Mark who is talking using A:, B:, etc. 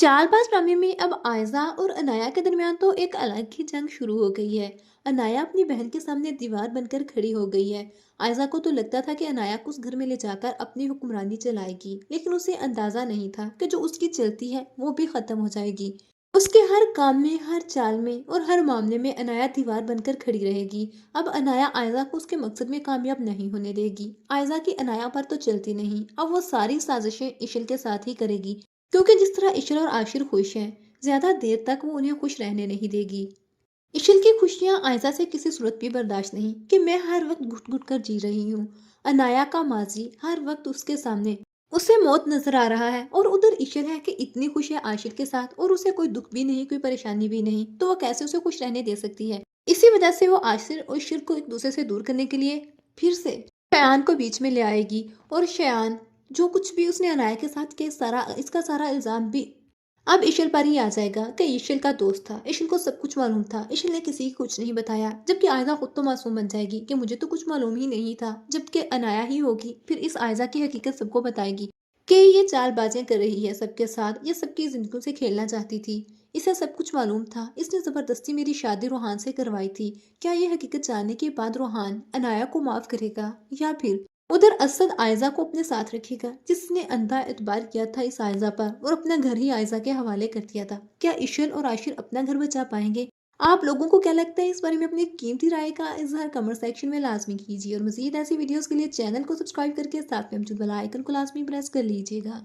A: चालबाज ड्रामे में अब आयजा और अनाया के दरमियान तो एक अलग ही जंग शुरू हो गई है। अनाया अपनी बहन के सामने दीवार बनकर खड़ी हो गई है। आयजा को तो लगता था कि अनाया को उस घर में ले जाकर अपनी हुक्मरानी चलाएगी, लेकिन उसे अंदाजा नहीं था कि जो उसकी चलती है वो भी खत्म हो जाएगी। उसके हर काम में, हर चाल में और हर मामले में अनाया दीवार बनकर खड़ी रहेगी। अब अनाया आयजा को उसके मकसद में कामयाब नहीं होने देगी। आयजा की अनाया पर तो चलती नहीं, अब वो सारी साजिशें इशल के साथ ही करेगी, क्योंकि जिस तरह इशल और आशिर खुश हैं, ज्यादा देर तक वो उन्हें खुश रहने नहीं देगी। इशल की खुशियां आयजा से किसी सूरत भी बर्दाश्त नहीं कि मैं हर वक्त घुट घुट कर जी रही हूँ। अनाया का माजी हर वक्त उसके सामने, उसे मौत नजर आ रहा है, और उधर इशल है कि इतनी खुश है आशिर के साथ और उसे कोई दुख भी नहीं, कोई परेशानी भी नहीं, तो वो कैसे उसे खुश रहने दे सकती है। इसी वजह से वो आशिर और इशल को एक दूसरे से दूर करने के लिए फिर से शयान को बीच में ले आएगी। और शयान जो कुछ भी उसने अनाया के साथ किया, सारा इसका सारा इल्जाम भी अब इशल पर ही आ जाएगा कि इशल का दोस्त था, इशल को सब कुछ मालूम था, इशल ने किसी को कुछ नहीं बताया। जबकि आयजा खुद तो मासूम बन जाएगी कि मुझे तो कुछ मालूम ही नहीं था, जबकि अनाया ही होगी फिर इस आयजा की हकीकत सबको बताएगी कि ये चालबाजियां कर रही है सबके साथ, ये सबकी जिंदगी से खेलना चाहती थी, इसे सब कुछ मालूम था, इसने जबरदस्ती मेरी शादी रोहान से करवाई थी। क्या ये हकीकत जानने के बाद रोहान अनाया को माफ करेगा, या फिर उधर असद आयजा को अपने साथ रखेगा, जिसने अंधा एतबार किया था इस आयजा पर और अपना घर ही आयजा के हवाले कर दिया था। क्या इशल और आशिर अपना घर बचा पाएंगे? आप लोगों को क्या लगता है इस बारे में? अपनी कीमती राय का इजहार कमेंट सेक्शन में लाजमी कीजिए, और मजीद ऐसी वीडियोस के लिए चैनल को सब्सक्राइब करके साथ में मौजूद बेल आइकन को लाजमी प्रेस कर लीजिएगा।